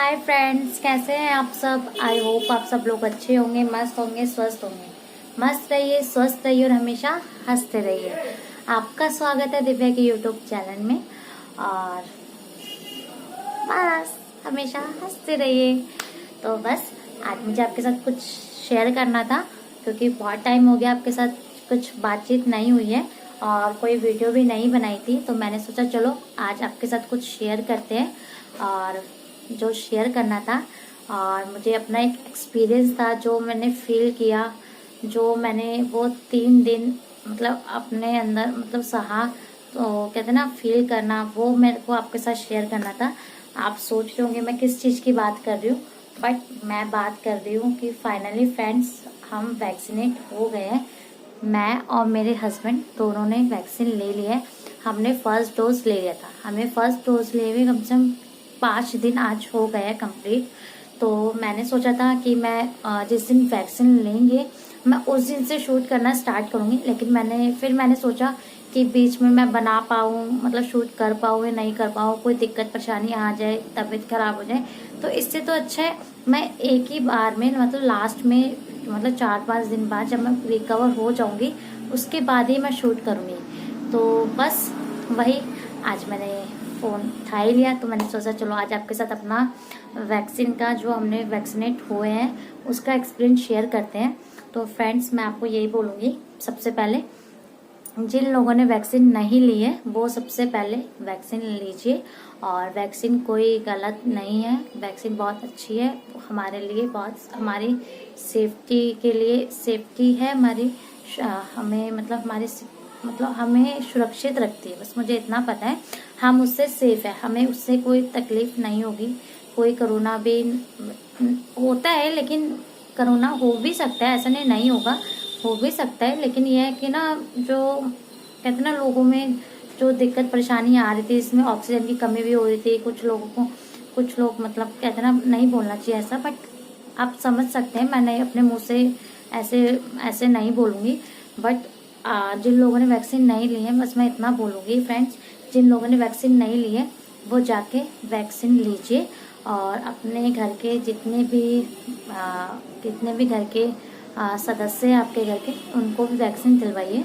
Hi friends, कैसे हैं आप सब। आई होप आप सब लोग अच्छे होंगे, मस्त होंगे, स्वस्थ होंगे। मस्त रहिए, स्वस्थ रहिए और हमेशा हंसते रहिए। आपका स्वागत है दिव्या के यूट्यूब चैनल में। और बस हमेशा हंसते रहिए। तो बस आज मुझे आपके साथ कुछ शेयर करना था, क्योंकि बहुत टाइम हो गया आपके साथ कुछ बातचीत नहीं हुई है और कोई वीडियो भी नहीं बनाई थी। तो मैंने सोचा चलो आज आपके साथ कुछ शेयर करते हैं। और जो शेयर करना था और मुझे अपना एक एक्सपीरियंस था जो मैंने फील किया, जो मैंने वो 3 दिन मतलब अपने अंदर मतलब सहा, तो कहते हैं ना फील करना, वो मेरे को आपके साथ शेयर करना था। आप सोच रहे होंगे मैं किस चीज़ की बात कर रही हूँ, बट मैं बात कर रही हूँ कि फाइनली फ्रेंड्स हम वैक्सीनेट हो गए हैं। मैं और मेरे हस्बैंड दोनों ने वैक्सीन ले लिया है। हमने फर्स्ट डोज ले लिया था, हमें फर्स्ट डोज लिए हुए कम से कम 5 दिन आज हो गए कंप्लीट। तो मैंने सोचा था कि मैं जिस दिन वैक्सीन लेंगे मैं उस दिन से शूट करना स्टार्ट करूँगी, लेकिन मैंने सोचा कि बीच में मैं बना पाऊँ, मतलब शूट कर पाऊँ या नहीं कर पाऊँ, कोई दिक्कत परेशानी आ जाए, तबीयत खराब हो जाए, तो इससे तो अच्छा है मैं एक ही बार में मतलब लास्ट में मतलब 4-5 दिन बाद जब मैं रिकवर हो जाऊँगी उसके बाद ही मैं शूट करूँगी। तो बस वही आज मैंने फ़ोन उठा ही लिया। तो मैंने सोचा चलो आज आपके साथ अपना वैक्सीन का, जो हमने वैक्सीनेट हुए हैं, उसका एक्सपीरियंस शेयर करते हैं। तो फ्रेंड्स मैं आपको यही बोलूँगी, सबसे पहले जिन लोगों ने वैक्सीन नहीं ली है वो सबसे पहले वैक्सीन लीजिए। और वैक्सीन कोई गलत नहीं है, वैक्सीन बहुत अच्छी है हमारे लिए, बहुत हमारी सेफ्टी के लिए सेफ्टी है हमारी। हमें मतलब हमें सुरक्षित रखती है, बस मुझे इतना पता है। हम उससे सेफ है, हमें उससे कोई तकलीफ नहीं होगी। कोई कोरोना भी होता है, लेकिन कोरोना हो भी सकता है, ऐसा नहीं होगा, हो भी सकता है। लेकिन यह है कि ना, जो कहते हैं ना लोगों में जो दिक्कत परेशानी आ रही थी, इसमें ऑक्सीजन की कमी भी हो रही थी कुछ लोगों को। कुछ लोग मतलब कहते हैं ना, नहीं बोलना चाहिए ऐसा, बट आप समझ सकते हैं, मैंने अपने मुंह से ऐसे ऐसे नहीं बोलूँगी। बट जिन लोगों ने वैक्सीन नहीं ली है, बस मैं इतना बोलूँगी फ्रेंड्स, जिन लोगों ने वैक्सीन नहीं ली है वो जाके वैक्सीन लीजिए। और अपने घर के जितने भी घर के सदस्य हैं आपके घर के, उनको भी वैक्सीन दिलवाइए।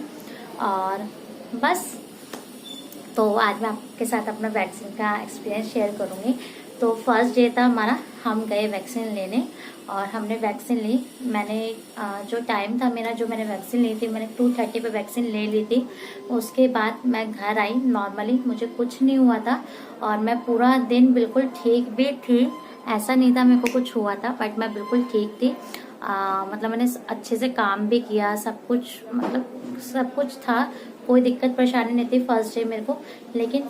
और बस तो आज मैं आपके साथ अपना वैक्सीन का एक्सपीरियंस शेयर करूँगी। तो फर्स्ट डे था हमारा, हम गए वैक्सीन लेने और हमने वैक्सीन ली। मैंने जो टाइम था मेरा, जो मैंने वैक्सीन ली थी, मैंने 2:30 पे वैक्सीन ले ली थी। उसके बाद मैं घर आई, नॉर्मली मुझे कुछ नहीं हुआ था और मैं पूरा दिन बिल्कुल ठीक भी थी। ऐसा नहीं था मेरे को कुछ हुआ था, बट मैं बिल्कुल ठीक थी। मतलब मैंने अच्छे से काम भी किया, सब कुछ मतलब सब कुछ था, कोई दिक्कत परेशानी नहीं थी फर्स्ट डे मेरे को। लेकिन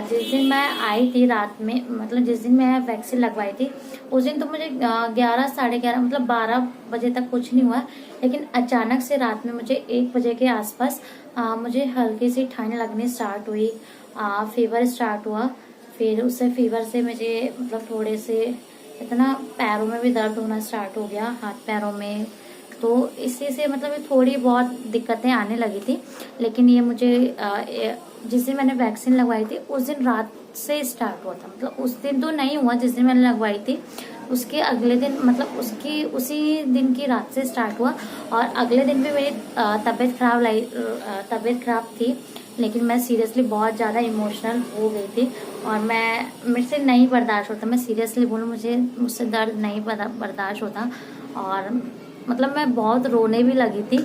जिस दिन मैं आई थी रात में, मतलब जिस दिन मैं वैक्सीन लगवाई थी, उस दिन तो मुझे 11 साढ़े 11 मतलब 12 बजे तक कुछ नहीं हुआ। लेकिन अचानक से रात में मुझे 1 बजे के आसपास मुझे हल्की सी ठंड लगनी स्टार्ट हुई, फीवर स्टार्ट हुआ। फिर उससे फीवर से मुझे मतलब थोड़े से इतना पैरों में भी दर्द होना स्टार्ट हो गया, हाथ पैरों में। तो इसी से मतलब थोड़ी बहुत दिक्कतें आने लगी थी। लेकिन ये मुझे जिस दिन मैंने वैक्सीन लगवाई थी उस दिन रात से स्टार्ट हुआ था, मतलब उस दिन तो नहीं हुआ जिस दिन मैंने लगवाई थी, उसके अगले दिन मतलब उसी दिन की रात से स्टार्ट हुआ। और अगले दिन भी मेरी तबीयत खराब थी। लेकिन मैं सीरियसली बहुत ज़्यादा इमोशनल हो गई थी और मेरे से नहीं बर्दाश्त होता, मैं सीरियसली बोलूँ, मुझसे दर्द नहीं बर्दाश्त होता। और मतलब मैं बहुत रोने भी लगी थी।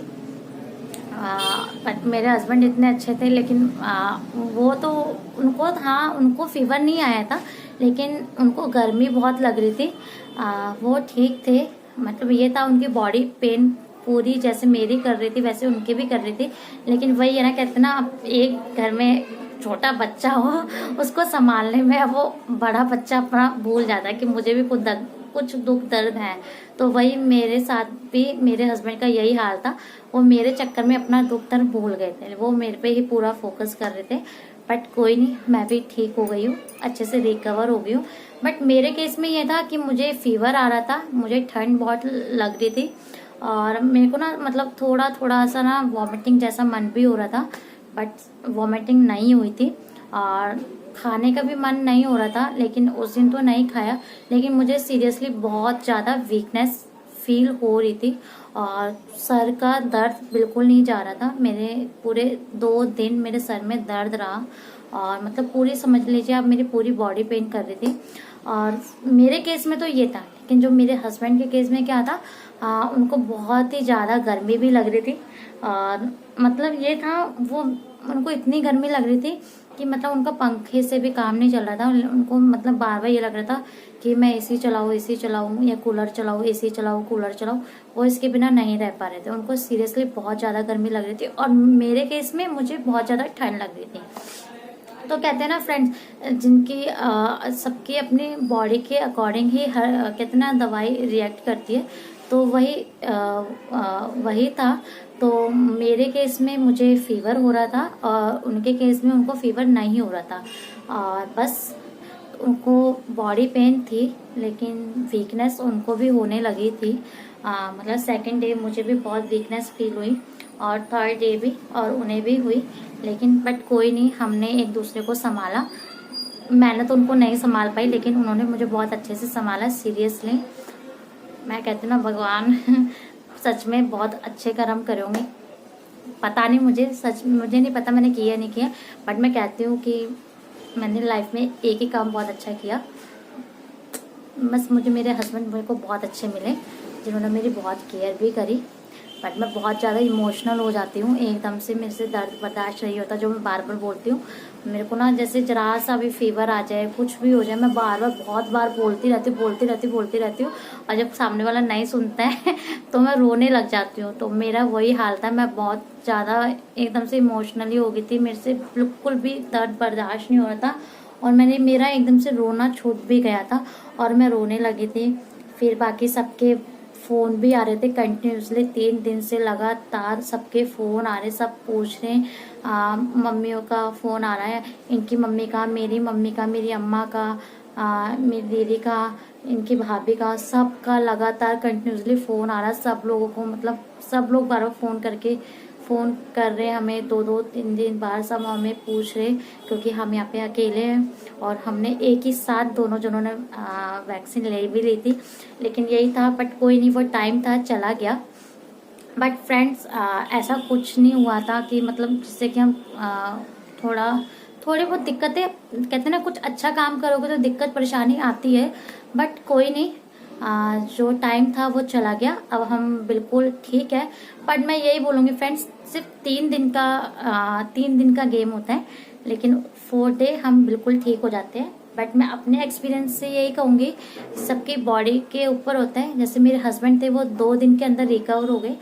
बट मेरे हस्बैंड इतने अच्छे थे, लेकिन वो तो उनको फीवर नहीं आया था, लेकिन उनको गर्मी बहुत लग रही थी। वो ठीक थे, मतलब ये था उनकी बॉडी पेन पूरी जैसे मेरी कर रही थी वैसे उनकी भी कर रही थी। लेकिन वही है ना, कहते ना, एक घर में छोटा बच्चा हो, उसको संभालने में वो बड़ा बच्चा अपना भूल जाता है कि मुझे भी कुछ दुख दर्द है। तो वही मेरे साथ भी मेरे हस्बैंड का यही हाल था, वो मेरे चक्कर में अपना दुख दर्द भूल गए थे, वो मेरे पे ही पूरा फोकस कर रहे थे। बट कोई नहीं, मैं भी ठीक हो गई हूँ, अच्छे से रिकवर हो गई हूँ। बट मेरे केस में ये था कि मुझे फीवर आ रहा था, मुझे ठंड बहुत लग रही थी और मेरे को ना मतलब थोड़ा थोड़ा सा ना वॉमिटिंग जैसा मन भी हो रहा था, बट वॉमिटिंग नहीं हुई थी। और खाने का भी मन नहीं हो रहा था, लेकिन उस दिन तो नहीं खाया। लेकिन मुझे सीरियसली बहुत ज़्यादा वीकनेस फील हो रही थी और सर का दर्द बिल्कुल नहीं जा रहा था। मेरे पूरे 2 दिन मेरे सर में दर्द रहा और मतलब पूरी समझ लीजिए आप मेरी पूरी बॉडी पेन कर रही थी। और मेरे केस में तो ये था, लेकिन जो मेरे हस्बैंड के केस में क्या था, उनको बहुत ही ज़्यादा गर्मी भी लग रही थी। और मतलब ये था, वो उनको इतनी गर्मी लग रही थी कि मतलब उनका पंखे से भी काम नहीं चल रहा था। उनको मतलब बार बार ये लग रहा था कि मैं एसी चलाऊं या कूलर चलाऊं, एसी चलाऊं कूलर चलाऊं। वो इसके बिना नहीं रह पा रहे थे। उनको सीरियसली बहुत ज़्यादा गर्मी लग रही थी और मेरे केस में मुझे बहुत ज़्यादा ठंड लग रही थी। तो कहते हैं ना फ्रेंड्स, जिनकी सबकी अपनी बॉडी के अकॉर्डिंग ही हर कहते हैं ना दवाई रिएक्ट करती है, तो वही था। तो मेरे केस में मुझे फीवर हो रहा था और उनके केस में उनको फीवर नहीं हो रहा था और बस उनको बॉडी पेन थी, लेकिन वीकनेस उनको भी होने लगी थी। मतलब सेकंड डे मुझे भी बहुत वीकनेस फील हुई और थर्ड डे भी, और उन्हें भी हुई। लेकिन बट कोई नहीं, हमने एक दूसरे को संभाला। मैंने तो उनको नहीं संभाल पाई, लेकिन उन्होंने मुझे बहुत अच्छे से संभाला। सीरियसली मैं कहती हूँ ना, भगवान सच में बहुत अच्छे कर्म करोगे। पता नहीं, मुझे नहीं पता मैंने किया नहीं किया, बट मैं कहती हूँ कि मैंने लाइफ में एक ही काम बहुत अच्छा किया। बस मुझे मेरे हस्बैंड मेरे को बहुत अच्छे मिले, जिन्होंने मेरी बहुत केयर भी करी। बट मैं बहुत ज़्यादा इमोशनल हो जाती हूँ एकदम से, मेरे से दर्द बर्दाश्त नहीं होता, जो मैं बार बार बोलती हूँ। मेरे को ना जैसे जरा सा भी फीवर आ जाए, कुछ भी हो जाए, मैं बार बार बहुत बार बोलती रहती हूँ। और जब सामने वाला नहीं सुनता है तो मैं रोने लग जाती हूँ। तो मेरा वही हाल था, मैं बहुत ज़्यादा एकदम से इमोशनली हो गई थी। मेरे से बिल्कुल भी दर्द बर्दाश्त नहीं हो रहा था और मेरा एकदम से रोना छूट भी गया था और मैं रोने लगी थी। फिर बाकी सबके फ़ोन भी आ रहे थे कंटिन्यूसली, 3 दिन से लगातार सबके फ़ोन आ रहे, सब पूछ रहे हैं। मम्मियों का फ़ोन आ रहा है, इनकी मम्मी का, मेरी मम्मी का, मेरी अम्मा का, मेरी दीदी का, इनकी भाभी का, सबका लगातार कंटिन्यूसली फ़ोन आ रहा है। सब लोगों को मतलब सब लोग बार बार फ़ोन कर रहे हैं हमें, 2-3 बार सब हमें पूछ रहे, क्योंकि हम यहाँ पे अकेले हैं और हमने एक ही साथ दोनों जनों ने वैक्सीन ले भी ली थी। लेकिन यही था, बट कोई नहीं, वो टाइम था, चला गया। बट फ्रेंड्स, ऐसा कुछ नहीं हुआ था कि मतलब जिससे कि हम थोड़ी बहुत दिक्कतें, कहते हैं ना कुछ अच्छा काम करोगे तो दिक्कत परेशानी आती है, बट कोई नहीं। जो टाइम था वो चला गया, अब हम बिल्कुल ठीक है। बट मैं यही बोलूँगी फ्रेंड्स, सिर्फ 3 दिन का गेम होता है, लेकिन 4th डे हम बिल्कुल ठीक हो जाते हैं। बट मैं अपने एक्सपीरियंस से यही कहूँगी, सबकी बॉडी के ऊपर होता है। जैसे मेरे हस्बैंड थे, वो 2 दिन के अंदर रिकवर हो गए।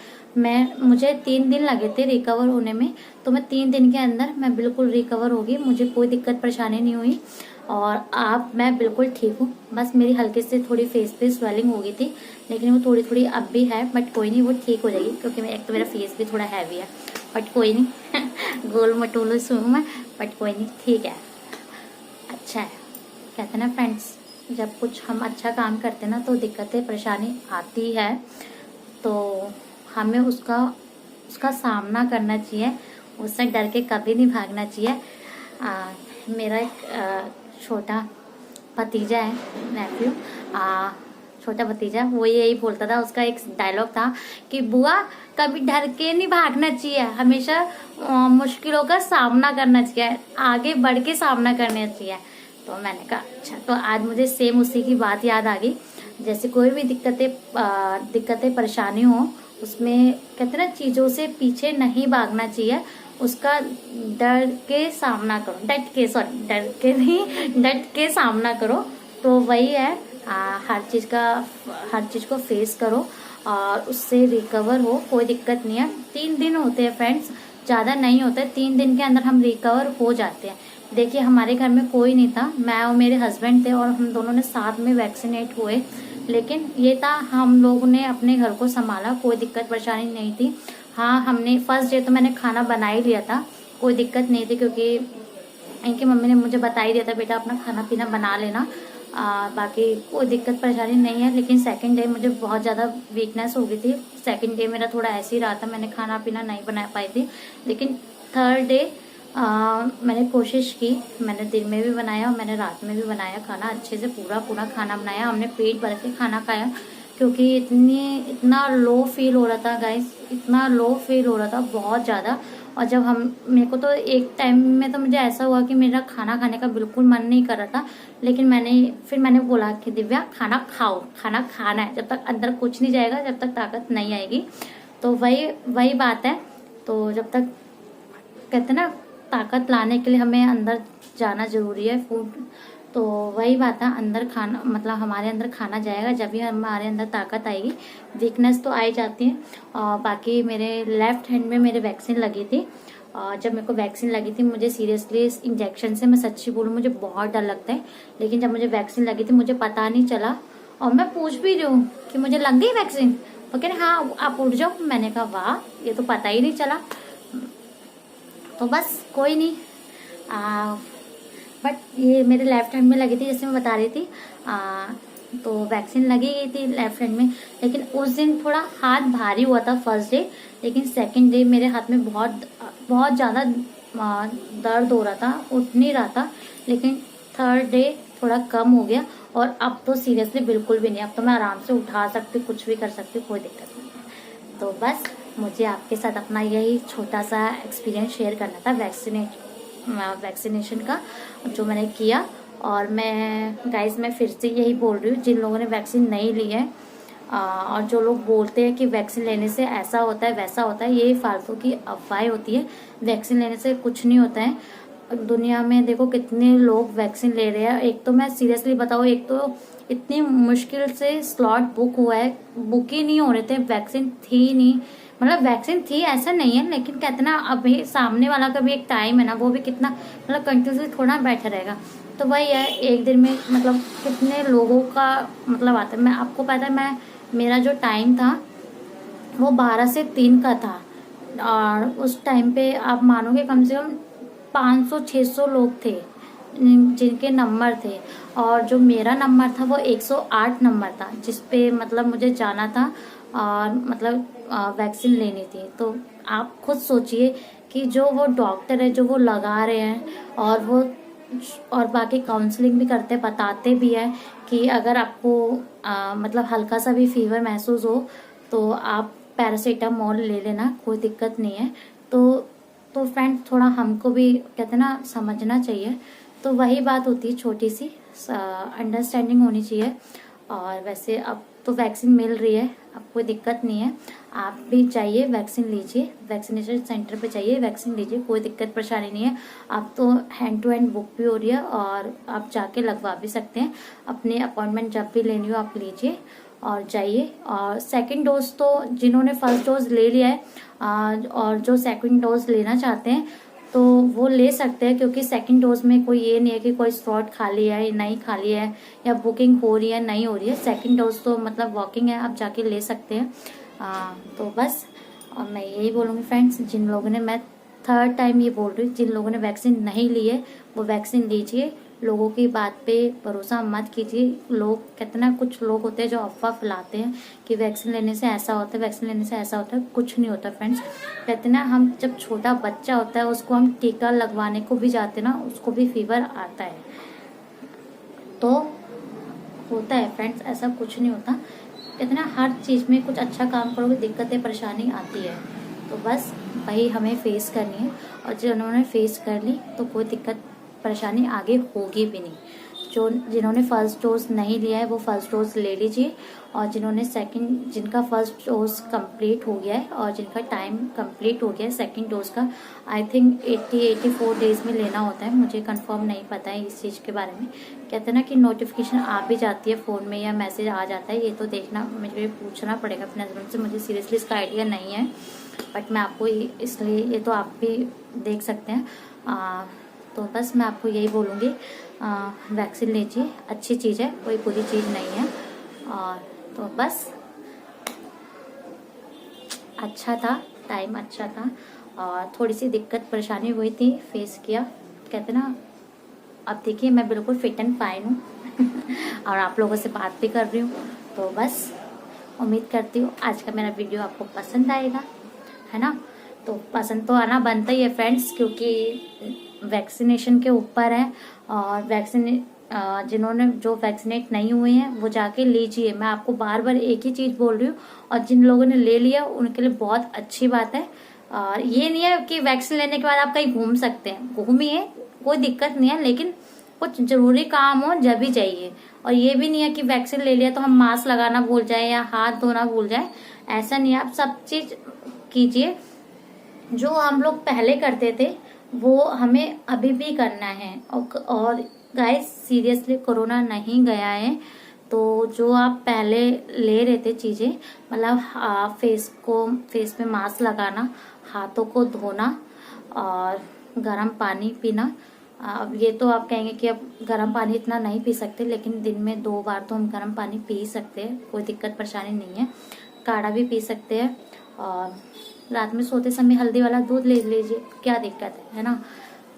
मुझे 3 दिन लगे थे रिकवर होने में, तो मैं 3 दिन के अंदर मैं बिल्कुल रिकवर हो गई, मुझे कोई दिक्कत परेशानी नहीं हुई और मैं बिल्कुल ठीक हूँ। बस मेरी हल्की से थोड़ी फेस पे स्वेलिंग हो गई थी, लेकिन वो थोड़ी अब भी है, बट कोई नहीं, वो ठीक हो जाएगी, क्योंकि एक तो मेरा फेस भी थोड़ा हैवी है। बट कोई नहीं गोल मटोलो सू मैं, बट कोई नहीं, ठीक है, अच्छा है। कहते हैं ना फ्रेंड्स, जब कुछ हम अच्छा काम करते हैं ना तो दिक्कतें परेशानी आती है, तो हमें उसका सामना करना चाहिए, उससे डर के कभी नहीं भागना चाहिए। मेरा एक छोटा भतीजा है, नेफ्यू, छोटा भतीजा, वो यही बोलता था, उसका एक डायलॉग था कि बुआ कभी डर के नहीं भागना चाहिए, हमेशा मुश्किलों का सामना करना चाहिए, आगे बढ़ के सामना करना चाहिए। तो मैंने कहा अच्छा, तो आज मुझे सेम उसी की बात याद आ गई। जैसे कोई भी दिक्कतें परेशानी हो, उसमें कहते हैं ना चीज़ों से पीछे नहीं भागना चाहिए, उसका डट के सामना करो, डट के सामना करो। तो वही है, हर चीज़ को फेस करो और उससे रिकवर हो, कोई दिक्कत नहीं है। 3 दिन होते हैं फ्रेंड्स, ज़्यादा नहीं होते, 3 दिन के अंदर हम रिकवर हो जाते हैं। देखिए हमारे घर में कोई नहीं था, मैं और मेरे हस्बैंड थे और हम दोनों ने साथ में वैक्सीनेट हुए। लेकिन ये था, हम लोगों ने अपने घर को संभाला, कोई दिक्कत परेशानी नहीं थी। हाँ, हमने फर्स्ट डे तो मैंने खाना बना ही लिया था, कोई दिक्कत नहीं थी, क्योंकि इनकी मम्मी ने मुझे बता ही दिया था, बेटा अपना खाना पीना बना लेना, बाकी कोई दिक्कत परेशानी नहीं है। लेकिन सेकंड डे मुझे बहुत ज़्यादा वीकनेस हो गई थी, सेकंड डे मेरा थोड़ा ऐसे ही रहा था, मैंने खाना पीना नहीं बना पाई थी। लेकिन थर्ड डे मैंने कोशिश की, मैंने दिन में भी बनाया और मैंने रात में भी बनाया खाना, अच्छे से पूरा पूरा खाना बनाया। हमने पेट भर के खाना खाया क्योंकि इतना लो फील हो रहा था गाइस, इतना लो फील हो रहा था बहुत ज़्यादा। और जब हम मेरे को तो एक टाइम में तो मुझे ऐसा हुआ कि मेरा खाना खाने का बिल्कुल मन नहीं कर रहा था, लेकिन फिर मैंने बोला कि दिव्या खाना खाओ, खाना खाना है, जब तक अंदर कुछ नहीं जाएगा जब तक ताकत नहीं आएगी। तो वही बात है। तो जब तक कहते ना ताकत लाने के लिए हमें अंदर जाना जरूरी है, फूड। तो वही बात है, अंदर खाना मतलब हमारे अंदर खाना जाएगा जब भी हमारे अंदर ताकत आएगी। वीकनेस तो आ ही जाती है। और बाकी मेरे लेफ्ट हैंड में मेरे वैक्सीन लगी थी, और जब मेरे को वैक्सीन लगी थी मुझे सीरियसली इस इंजेक्शन से, मैं सच्ची बोलूँ मुझे बहुत डर लगता है, लेकिन जब मुझे वैक्सीन लगी थी मुझे पता नहीं चला। और मैं पूछ भी रही हूँ कि मुझे लग गई वैक्सीन, वो कह रहे हाँ आप उठ जाओ। मैंने कहा वाह, ये तो पता ही नहीं चला। तो बस कोई नहीं, बट ये मेरे लेफ्ट हैंड में लगी थी जैसे मैं बता रही थी। तो वैक्सीन लगी गई थी लेफ्ट हैंड में, लेकिन उस दिन थोड़ा हाथ भारी हुआ था फर्स्ट डे, लेकिन सेकंड डे मेरे हाथ में बहुत बहुत ज़्यादा दर्द हो रहा था, उठ नहीं रहा था। लेकिन थर्ड डे थोड़ा कम हो गया, और अब तो सीरियसली बिल्कुल भी नहीं, अब तो मैं आराम से उठा सकती हूँ, कुछ भी कर सकती हूँ, कोई दिक्कत नहीं है। तो बस मुझे आपके साथ अपना यही छोटा सा एक्सपीरियंस शेयर करना था वैक्सीनेशन का जो मैंने किया। और मैं गाइस मैं फिर से यही बोल रही हूँ, जिन लोगों ने वैक्सीन नहीं ली है और जो लोग बोलते हैं कि वैक्सीन लेने से ऐसा होता है वैसा होता है, ये फालतू की अफवाहें होती है। वैक्सीन लेने से कुछ नहीं होता है। दुनिया में देखो कितने लोग वैक्सीन ले रहे हैं। एक तो मैं सीरियसली बताऊँ, एक तो इतनी मुश्किल से स्लॉट बुक हुआ है, बुक ही नहीं हो रहे थे, वैक्सीन थी नहीं। मतलब वैक्सीन थी ऐसा नहीं है, लेकिन कहते ना अभी सामने वाला का भी एक टाइम है ना, वो भी कितना मतलब कंटिन्यूसली थोड़ा बैठा रहेगा। तो वही है, एक दिन में मतलब कितने लोगों का मतलब आता है। मैं आपको पता है, मेरा जो टाइम था वो 12 से 3 का था, और उस टाइम पे आप मानोगे कम से कम 500-600 लोग थे जिनके नंबर थे, और जो मेरा नंबर था वो 108 नंबर था, जिस पे मतलब मुझे जाना था और मतलब वैक्सीन लेनी थी। तो आप खुद सोचिए कि जो वो डॉक्टर है जो वो लगा रहे हैं, और बाकी काउंसलिंग भी करते बताते भी है कि अगर आपको मतलब हल्का सा भी फीवर महसूस हो तो आप पैरासीटामोल ले लेना, कोई दिक्कत नहीं है। तो फ्रेंड थोड़ा हमको भी कहते ना समझना चाहिए। तो वही बात होती है, छोटी सी अंडरस्टैंडिंग होनी चाहिए। और वैसे अब तो वैक्सीन मिल रही है, अब कोई दिक्कत नहीं है। आप भी जाइए वैक्सीन लीजिए, वैक्सीनेशन सेंटर पे जाइए वैक्सीन लीजिए, कोई दिक्कत परेशानी नहीं है। अब तो हैंड टू हैंड बुक भी हो रही है और आप जाके लगवा भी सकते हैं। अपने अपॉइंटमेंट जब भी लेनी हो आप लीजिए और जाइए। और सेकंड डोज तो जिन्होंने फर्स्ट डोज ले लिया है और जो सेकंड डोज लेना चाहते हैं तो वो ले सकते हैं, क्योंकि सेकंड डोज में कोई ये नहीं है कि कोई स्लॉट खाली है या नहीं खाली है, या बुकिंग हो रही है नहीं हो रही है। सेकंड डोज तो मतलब वॉकिंग है, आप जाके ले सकते हैं। तो बस, और मैं यही बोलूँगी फ्रेंड्स, जिन लोगों ने, मैं थर्ड टाइम ये बोल रही हूँ, जिन लोगों ने वैक्सीन नहीं ली है वो वैक्सीन लीजिए। लोगों की बात पे भरोसा मत कीजिए। लोग कितना, कुछ लोग होते हैं जो अफवाह फैलाते हैं कि वैक्सीन लेने से ऐसा होता है, वैक्सीन लेने से ऐसा होता है। कुछ नहीं होता फ्रेंड्स। कहते ना, हम जब छोटा बच्चा होता है उसको हम टीका लगवाने को भी जाते ना, उसको भी फीवर आता है। तो होता है फ्रेंड्स, ऐसा कुछ नहीं होता। कहते ना हर चीज़ में कुछ अच्छा काम करोगे दिक्कतें परेशानी आती है। तो बस वही हमें फेस करनी है, और जिन्होंने फेस कर ली तो कोई दिक्कत परेशानी आगे होगी भी नहीं। जिन्होंने फर्स्ट डोज नहीं लिया है वो फर्स्ट डोज ले लीजिए, और जिनका फर्स्ट डोज कंप्लीट हो गया है और जिनका टाइम कंप्लीट हो गया है सेकंड डोज का, आई थिंक 80-84 डेज में लेना होता है। मुझे कंफर्म नहीं पता है इस चीज़ के बारे में। कहते हैं ना कि नोटिफिकेशन आ भी जाती है फ़ोन में या मैसेज आ जाता है, ये तो देखना, मुझे पूछना पड़ेगा अपने हस्बैंड से, मुझे सीरियसली इसका आइडिया नहीं है। बट मैं आपको इसलिए, ये तो आप भी देख सकते हैं। तो बस मैं आपको यही बोलूँगी, वैक्सीन लीजिए, अच्छी चीज़ है, कोई बुरी चीज़ नहीं है। और तो बस अच्छा था, टाइम अच्छा था, और थोड़ी सी दिक्कत परेशानी हुई थी, फेस किया। कहते ना, अब देखिए मैं बिल्कुल फिट एंड फाइन हूँ और आप लोगों से बात भी कर रही हूँ। तो बस उम्मीद करती हूँ आज का मेरा वीडियो आपको पसंद आएगा, है ना। तो पसंद तो आना बनता ही है फ्रेंड्स, क्योंकि वैक्सीनेशन के ऊपर है। और जिन्होंने जो वैक्सीनेट नहीं हुए हैं वो जाके लीजिए। मैं आपको बार बार एक ही चीज बोल रही हूँ, और जिन लोगों ने ले लिया उनके लिए बहुत अच्छी बात है। और ये नहीं है कि वैक्सीन लेने के बाद आप कहीं घूम सकते हैं, घूमिए, कोई दिक्कत नहीं है, लेकिन कुछ जरूरी काम हो जब ही जाइए। और ये भी नहीं है कि वैक्सीन ले लिया तो हम मास्क लगाना भूल जाए या हाथ धोना भूल जाए, ऐसा नहीं है। आप सब चीज कीजिए जो हम लोग पहले करते थे, वो हमें अभी भी करना है। और गाइस सीरियसली कोरोना नहीं गया है, तो जो आप पहले ले रहे थे चीजें, मतलब फेस पे मास्क लगाना, हाथों को धोना और गर्म पानी पीना। अब ये तो आप कहेंगे कि अब गर्म पानी इतना नहीं पी सकते, लेकिन दिन में 2 बार तो हम गर्म पानी पी सकते हैं, कोई दिक्कत परेशानी नहीं है। काढ़ा भी पी सकते हैं, और रात में सोते समय हल्दी वाला दूध ले लीजिए, क्या दिक्कत है ना।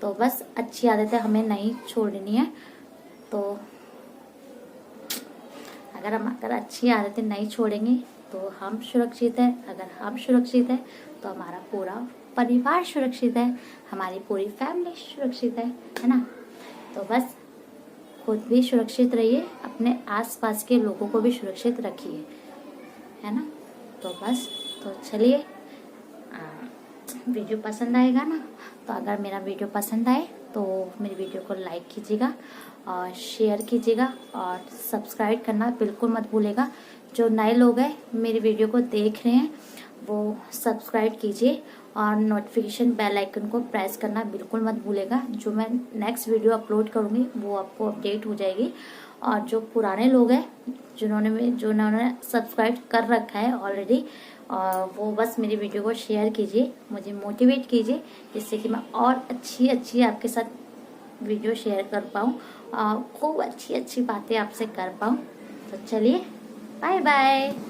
तो बस अच्छी आदतें हमें नहीं छोड़नी है। तो अगर अच्छी आदतें नहीं छोड़ेंगे तो हम सुरक्षित है, अगर हम सुरक्षित है तो हमारा पूरा परिवार सुरक्षित है, हमारी पूरी फैमिली सुरक्षित है ना। तो बस खुद भी सुरक्षित रहिए, अपने आसपास के लोगों को भी सुरक्षित रखिए, है ना। तो बस, तो चलिए, वीडियो पसंद आएगा ना, तो अगर मेरा वीडियो पसंद आए तो मेरी वीडियो को लाइक कीजिएगा और शेयर कीजिएगा, और सब्सक्राइब करना बिल्कुल मत भूलेगा। जो नए लोग हैं मेरी वीडियो को देख रहे हैं वो सब्सक्राइब कीजिए, और नोटिफिकेशन बेल आइकन को प्रेस करना बिल्कुल मत भूलेगा। जो मैं नेक्स्ट वीडियो अपलोड करूँगी वो आपको अपडेट हो जाएगी। और जो पुराने लोग हैं जिन्होंने सब्सक्राइब कर रखा है ऑलरेडी, वो बस मेरी वीडियो को शेयर कीजिए, मुझे मोटिवेट कीजिए, जिससे कि मैं और अच्छी आपके साथ वीडियो शेयर कर पाऊँ, खूब अच्छी बातें आपसे कर पाऊँ। तो चलिए, बाय बाय।